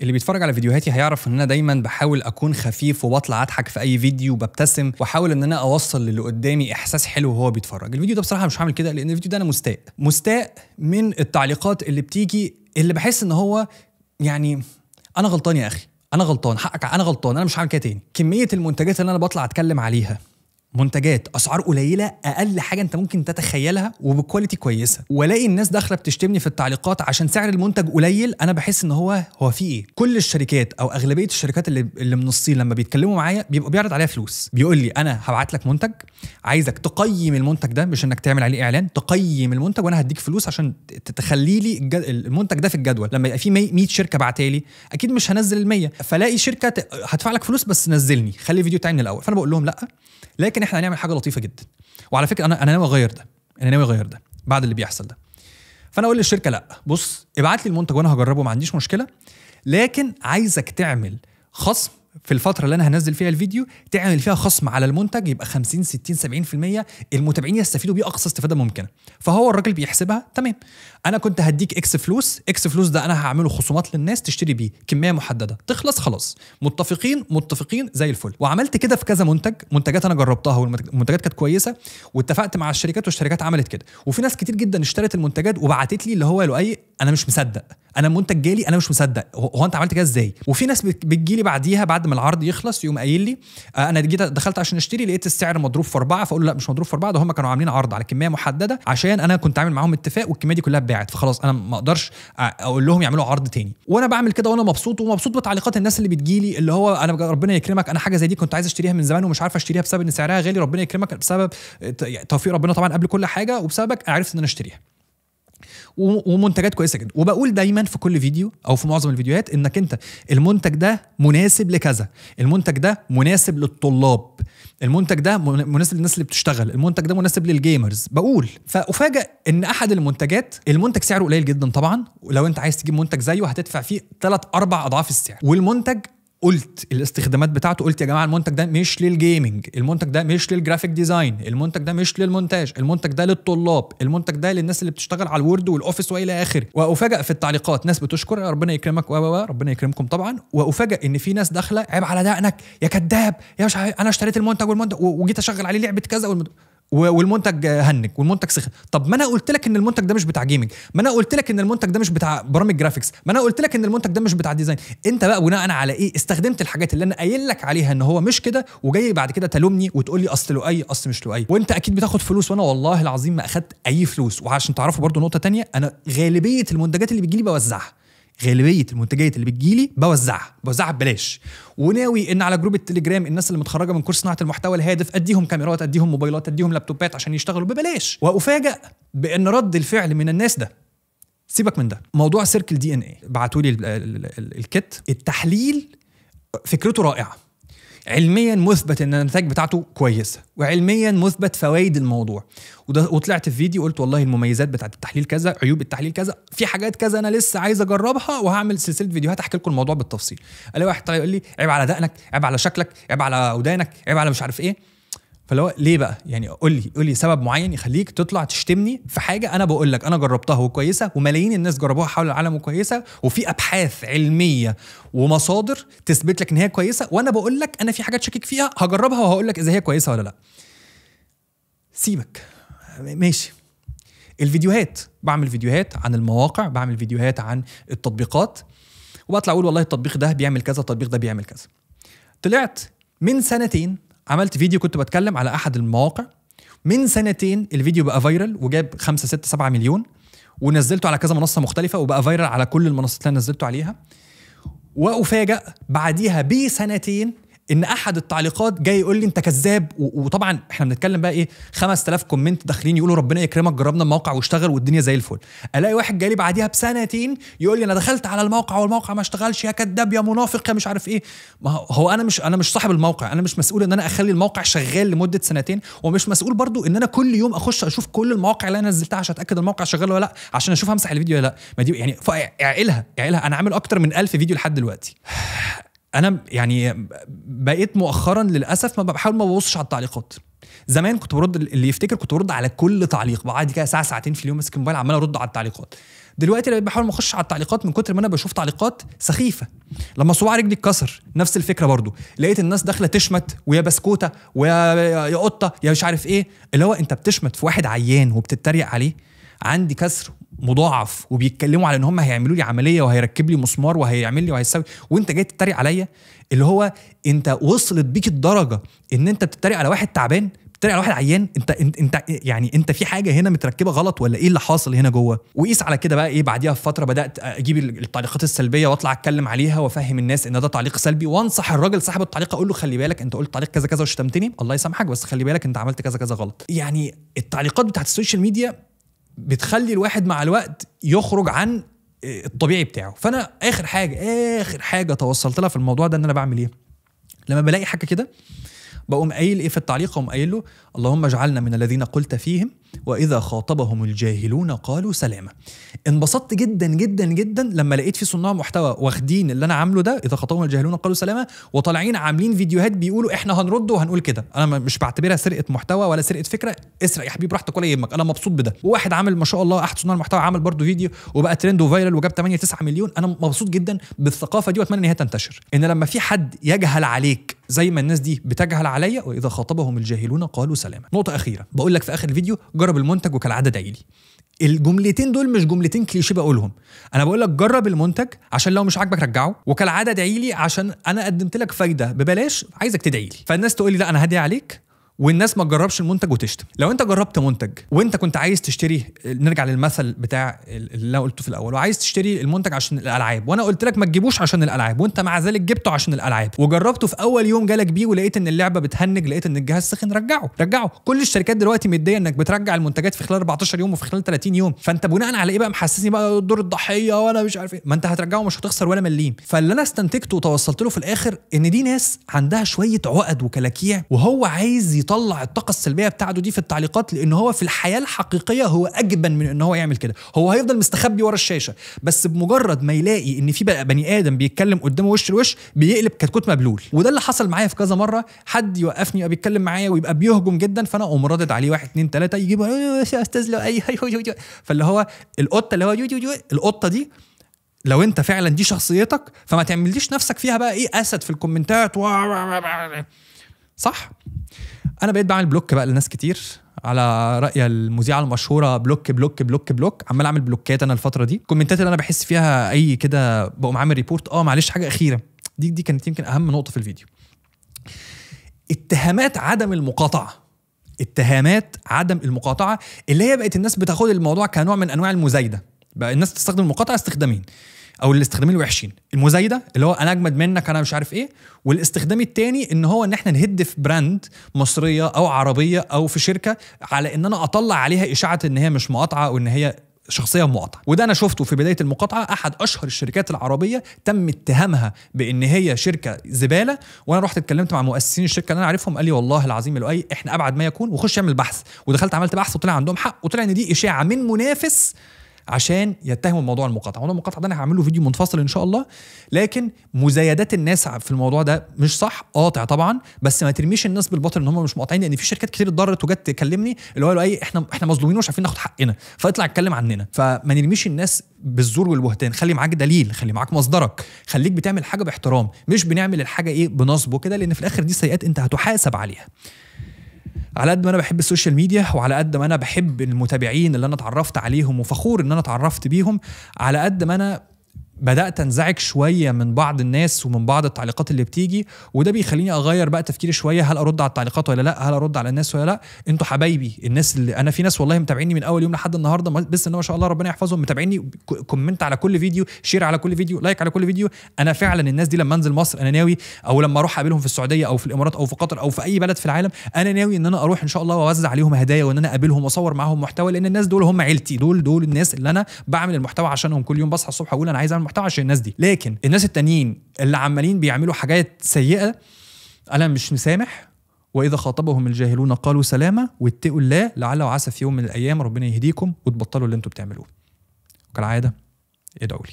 اللي بيتفرج على فيديوهاتي هيعرف ان انا دايما بحاول اكون خفيف وبطلع اضحك في اي فيديو وببتسم واحاول ان انا اوصل للي قدامي احساس حلو وهو بيتفرج. الفيديو ده بصراحه مش هعمل كده لان الفيديو ده انا مستاء من التعليقات اللي بتيجي، اللي بحس ان هو يعني انا غلطان يا اخي، انا غلطان، حقك، انا غلطان، انا مش هعمل كده تاني. كميه المنتجات اللي انا بطلع اتكلم عليها منتجات اسعار قليله، اقل حاجه انت ممكن تتخيلها وبكواليتي كويسه، والاقي الناس داخله بتشتمني في التعليقات عشان سعر المنتج قليل. انا بحس ان هو في ايه؟ كل الشركات او اغلبيه الشركات اللي من الصين لما بيتكلموا معايا بيبقى بيعرض عليها فلوس، بيقول لي انا هبعت لك منتج، عايزك تقيم المنتج ده، مش انك تعمل عليه اعلان، تقيم المنتج وانا هديك فلوس عشان تخلي لي المنتج ده في الجدول. لما يبقى في 100 شركه بعتالي اكيد مش هنزل ال100، فلاقي شركه هدفع لك فلوس بس نزلني، خلي الفيديو بتاعي من الاول. فانا بقول لهم لا، لكن احنا هنعمل حاجه لطيفه جدا. وعلى فكره انا ناوي اغير ده، انا ناوي اغير ده بعد اللي بيحصل ده. فانا اقول للشركه لا، بص ابعت لي المنتج وانا هجربه ما عنديش مشكله، لكن عايزك تعمل خصم في الفتره اللي انا هنزل فيها الفيديو، تعمل فيها خصم على المنتج يبقى 50 60 70% المتابعين يستفيدوا بيه اقصى استفاده ممكنه. فهو الراجل بيحسبها تمام، انا كنت هديك اكس فلوس ده انا هعمله خصومات للناس تشتري بيه كميه محدده تخلص خلاص، متفقين زي الفل. وعملت كده في كذا منتجات انا جربتها والمنتجات كانت كويسه، واتفقت مع الشركات والشركات عملت كده. وفي ناس كتير جدا اشترت المنتجات وبعتت لي اللي هو لؤي انا مش مصدق، انا المنتج جالي انا مش مصدق، هو انت عملت كده ازاي؟ وفي ناس بتجيلي بعديها بعد ما العرض يخلص يقوم قايل لي انا جيت دخلت عشان اشتري لقيت السعر مضروب في 4، فاقول له لا مش مضروب في 4، ده هم كانوا عاملين عرض على كميه محدده عشان انا كنت عامل معاهم اتفاق والكميه دي كلها اتباعت، فخلاص انا ما اقدرش اقول لهم يعملوا عرض تاني. وانا بعمل كده وانا مبسوط، ومبسوط بتعليقات الناس اللي بتجيلي اللي هو انا ربنا يكرمك، انا حاجه زي دي كنت عايز اشتريها من زمان ومش عارف اشتريها بسبب ان سعرها غالي، ربنا يكرمك بسبب توفيق ربنا طبعا قبل كل حاجه، وبسببك عرفت ان انا اشتريها. ومنتجات كويسه جدا. وبقول دايما في كل فيديو او في معظم الفيديوهات انك انت المنتج ده مناسب لكذا، المنتج ده مناسب للطلاب، المنتج ده مناسب للناس اللي بتشتغل، المنتج ده مناسب للجيمرز. بقول فأفاجأ ان احد المنتج سعره قليل جدا طبعا، ولو انت عايز تجيب منتج زيه هتدفع فيه 3-4 اضعاف السعر. والمنتج قلت الاستخدامات بتاعته، قلت يا جماعه المنتج ده مش للجيمنج، المنتج ده مش للجرافيك ديزاين، المنتج ده مش للمونتاج، المنتج ده للطلاب، المنتج ده للناس اللي بتشتغل على الوورد والاوفيس والى اخره. وافاجئ في التعليقات ناس بتشكر ربنا يكرمك ربنا يكرمكم طبعا، وافاجئ ان في ناس داخله عيب على دقنك يا كذاب يا مش انا اشتريت المنتج وجيت اشغل عليه لعبه كذا والمنتج هنج والمنتج سخن. طب ما انا قلت لك ان المنتج ده مش بتاع جيمنج، ما انا قلت لك ان المنتج ده مش بتاع برامج جرافيكس، ما انا قلت لك ان المنتج ده مش بتاع ديزاين. انت بقى بناء على ايه استخدمت الحاجات اللي انا قايل لك عليها ان هو مش كده، وجاي بعد كده تلومني وتقول لي اصل لؤي اصل مش لؤي؟ وانت اكيد بتاخد فلوس، وانا والله العظيم ما اخدت اي فلوس. وعشان تعرفوا برضو نقطه تانية، انا غالبيه المنتجات اللي بتجيلي بوزعها، غالبيه المنتجات اللي بتجيلي بوزعها ببلاش. وناوي ان على جروب التليجرام الناس اللي متخرجه من كورس صناعه المحتوى الهادف اديهم كاميرات، اديهم موبايلات، اديهم لابتوبات عشان يشتغلوا ببلاش. وافاجئ بان رد الفعل من الناس ده، سيبك من ده، موضوع سيركل دي ان اي بعتوا لي الكيت التحليل، فكرته رائعه، علميا مثبت ان النتائج بتاعته كويسه، وعلميا مثبت فوائد الموضوع. وطلعت في فيديو قلت والله المميزات بتاعت التحليل كذا، عيوب التحليل كذا، في حاجات كذا انا لسه عايز اجربها، وهعمل سلسله فيديوهات احكي لكم الموضوع بالتفصيل. الاقي واحد طالع يقول لي عيب على دقنك، عيب على شكلك، عيب على ودانك، عيب على مش عارف ايه. فلو ليه بقى يعني قول لي سبب معين يخليك تطلع تشتمني في حاجه انا بقول لك انا جربتها وكويسه، وملايين الناس جربوها حول العالم وكويسه، وفي ابحاث علميه ومصادر تثبت لك ان هي كويسه، وانا بقول لك انا في حاجات شاكك فيها هجربها وهقول لك اذا هي كويسه ولا لا. سيبك ماشي. الفيديوهات، بعمل فيديوهات عن المواقع، بعمل فيديوهات عن التطبيقات، وبطلع اقول والله التطبيق ده بيعمل كذا، التطبيق ده بيعمل كذا. طلعت من سنتين عملت فيديو كنت بتكلم على احد المواقع، من سنتين الفيديو بقى فايرال وجاب 5 6 7 مليون، ونزلته على كذا منصه مختلفه وبقى فايرال على كل المنصات اللي نزلته عليها. وافاجئ بعديها بسنتين ان احد التعليقات جاي يقول لي انت كذاب، وطبعا احنا بنتكلم بقى ايه 5000 كومنت داخلين يقولوا ربنا يكرمك جربنا الموقع واشتغل والدنيا زي الفل. الاقي واحد جاي لي بعديها بسنتين يقول لي انا دخلت على الموقع والموقع ما اشتغلش، يا كذاب يا منافق يا مش عارف ايه. ما هو انا مش صاحب الموقع، انا مش مسؤول ان انا اخلي الموقع شغال لمده سنتين، ومش مسؤول برضو ان انا كل يوم اخش اشوف كل المواقع اللي انا نزلتها عشان اتاكد الموقع شغال ولا لا، عشان اشوف همسح الفيديو ولا لا. ما دي يعني اعقلها انا عامل اكتر من 1000 فيديو لحد دلوقتي. انا يعني بقيت مؤخرا للاسف ما بحاول ما ببصش على التعليقات. زمان كنت برد، اللي يفتكر كنت برد على كل تعليق، بعد كده ساعه ساعتين في اليوم ماسك الموبايل عمال ارد على التعليقات. دلوقتي بقيت بحاول ما اخش على التعليقات من كتر ما انا بشوف تعليقات سخيفه. لما صباع رجلي اتكسر نفس الفكره برضو، لقيت الناس داخله تشمت ويا بسكوته ويا قطه يا مش عارف ايه، اللي هو انت بتشمت في واحد عيان وبتتريق عليه، عندي كسر مضاعف وبيتكلموا على ان هم هيعملوا لي عمليه وهيركب لي مسمار وهيعمل لي وهيسوي، وانت جاي تتريق عليا. اللي هو انت وصلت بيك الدرجه ان انت بتتريق على واحد تعبان، بتتريق على واحد عيان. انت يعني انت في حاجه هنا متركبه غلط ولا ايه اللي حاصل هنا جوه؟ وقيس على كده بقى ايه، بعديها بفتره بدات اجيب التعليقات السلبيه واطلع اتكلم عليها وافهم الناس ان ده تعليق سلبي، وانصح الراجل صاحب التعليق اقول له خلي بالك انت قلت تعليق كذا كذا وشتمتني، الله يسامحك بس خلي بالك انت عملت كذا كذا غلط. يعني التعليقات بتاعت السوشيال ميديا بتخلي الواحد مع الوقت يخرج عن الطبيعي بتاعه. فانا اخر حاجه توصلت لها في الموضوع ده ان انا بعمل ايه؟ لما بلاقي حاجه كده بقوم قايل ايه في التعليق، اقوم قايل له اللهم اجعلنا من الذين قلت فيهم واذا خاطبهم الجاهلون قالوا سلاما. انبسطت جدا جدا جدا لما لقيت في صناع محتوى واخدين اللي انا عامله ده اذا خاطبهم الجاهلون قالوا سلاما، وطالعين عاملين فيديوهات بيقولوا احنا هنرد وهنقول كده. انا مش بعتبرها سرقه محتوى ولا سرقه فكره، اسرق يا حبيبي براحتك ولا يهمك، انا مبسوط بده. وواحد عامل ما شاء الله احد صناع المحتوى عمل برضو فيديو وبقى ترند وفايرال وجاب 8 9 مليون. انا مبسوط جدا بالثقافه دي واتمنى ان هي تنتشر، ان لما في حد يجهل عليك زي ما الناس دي بتجهل عليا واذا خاطبهم الجاهلون قالوا سلاما. نقطه اخيره بقول لك في اخر الفيديو، جرب المنتج وكالعاده ادعي لي. الجملتين دول مش جملتين كليشيه بقولهم، انا بقول لك جرب المنتج عشان لو مش عاجبك رجعه، وكالعاده ادعي لي عشان انا قدمت لك فايده ببلاش عايزك تدعي لي. فالناس تقول لي لا انا هدعي عليك، والناس ما تجربش المنتج وتشتم. لو انت جربت منتج وانت كنت عايز تشتري، نرجع للمثل بتاع اللي انا قلته في الاول، وعايز تشتري المنتج عشان الالعاب، وانا قلت لك ما تجيبوش عشان الالعاب، وانت مع ذلك جبته عشان الالعاب وجربته في اول يوم جالك بيه ولقيت ان اللعبه بتهنج، لقيت ان الجهاز سخن، رجعه. كل الشركات دلوقتي مديه انك بترجع المنتجات في خلال 14 يوم وفي خلال 30 يوم. فانت بناء على ايه بقى محسسني بقى دور الضحيه وانا مش عارف ايه؟ ما انت هترجعه ومش هتخسر ولا مليم. فاللي انا استنتجته وتوصلت له في الاخر ان دي ناس عندها شويه عقد وكلاكيع، وهو عايز يطلع الطاقه السلبيه بتاعته دي في التعليقات، لان هو في الحياه الحقيقيه هو اجبن من ان هو يعمل كده. هو هيفضل مستخبي ورا الشاشه، بس بمجرد ما يلاقي ان في بقى بني ادم بيتكلم قدامه وش لوش بيقلب كتكوت مبلول. وده اللي حصل معايا في كذا مره، حد يوقفني يبقى بيتكلم معايا ويبقى بيهجم جدا، فانا اقوم رادد عليه 1 2 3 يجيبوا يا استاذ لو اي فاللي هو القطه اللي هو القطه دي لو انت فعلا دي شخصيتك فما تعمليش نفسك فيها بقى ايه اسد في الكومنتات صح. انا بقيت بعمل بلوك بقى لناس كتير، على رأي المذيعة المشهورة بلوك بلوك بلوك بلوك. عمال اعمل بلوكات انا الفترة دي، الكومنتات اللي انا بحس فيها اي كده بقوم عامل ريبورت. معلش حاجة اخيرة، دي كانت يمكن اهم نقطة في الفيديو. اتهامات عدم المقاطعة اللي هي بقت الناس بتاخد الموضوع كنوع من انواع المزايدة. بقى الناس تستخدم المقاطعة استخدامين، او الاستخدامين الوحشين، المزايده اللي هو انا اجمد منك انا مش عارف ايه، والاستخدام الثاني ان هو ان احنا نهد في براند مصريه او عربيه او في شركه على ان انا اطلع عليها اشاعه ان هي مش مقاطعه وان هي شخصيه مقاطعه. وده انا شفته في بدايه المقاطعه، احد اشهر الشركات العربيه تم اتهامها بان هي شركه زباله، وانا رحت اتكلمت مع مؤسسين الشركه اللي انا عارفهم، قال لي والله العظيم لؤي احنا ابعد ما يكون، وخش اعمل بحث. ودخلت عملت بحث وطلع عندهم حق، وطلع ان دي اشاعه من منافس عشان يتهموا الموضوع المقاطعه. موضوع المقاطعه ده انا هعمل له فيديو منفصل ان شاء الله، لكن مزايدات الناس في الموضوع ده مش صح. قاطع طبعا، بس ما ترميش الناس بالباطل ان هم مش مقاطعين، لان في شركات كتير اتضررت وجت تكلمني اللي هو ايه احنا مظلومين ومش عارفين ناخد حقنا، فاطلع اتكلم عننا. فما نرميش الناس بالزور والبهتان، خلي معاك دليل، خلي معاك مصدرك، خليك بتعمل حاجه باحترام، مش بنعمل الحاجه ايه بنصب وكده، لان في الاخر دي سيئات انت هتحاسب عليها. على قد ما انا بحب السوشيال ميديا وعلى قد ما انا بحب المتابعين اللي انا اتعرفت عليهم وفخور ان انا اتعرفت بيهم، على قد ما انا بدأت انزعج شوية من بعض الناس ومن بعض التعليقات اللي بتيجي، وده بيخليني اغير بقى تفكيري شوية، هل ارد على التعليقات ولا لا، هل ارد على الناس ولا لا. انتوا حبايبي، الناس اللي انا في ناس والله متابعيني من اول يوم لحد النهارده، بس ان ما شاء الله ربنا يحفظهم، متابعيني، كومنت على كل فيديو، شير على كل فيديو، لايك على كل فيديو. انا فعلا الناس دي لما انزل مصر انا ناوي، او لما اروح اقابلهم في السعودية او في الامارات او في قطر او في اي بلد في العالم، انا ناوي ان انا اروح ان شاء الله واوزع عليهم هدايا، وان انا اقابلهم واصور معاهم محتوى، لان الناس دول هم عيلتي، دول الناس اللي انا بعمل المحتوى عشانهم. كل يوم بصحى الصبح اقول انا عايز اعمل محتوى عشان الناس دي. لكن الناس التانيين اللي عمالين بيعملوا حاجات سيئة انا مش مسامح. واذا خاطبهم الجاهلون قالوا سلاما واتقوا الله لعل وعسى في يوم من الايام ربنا يهديكم وتبطلوا اللي انتوا بتعملوه. وكالعادة ادعوا لي.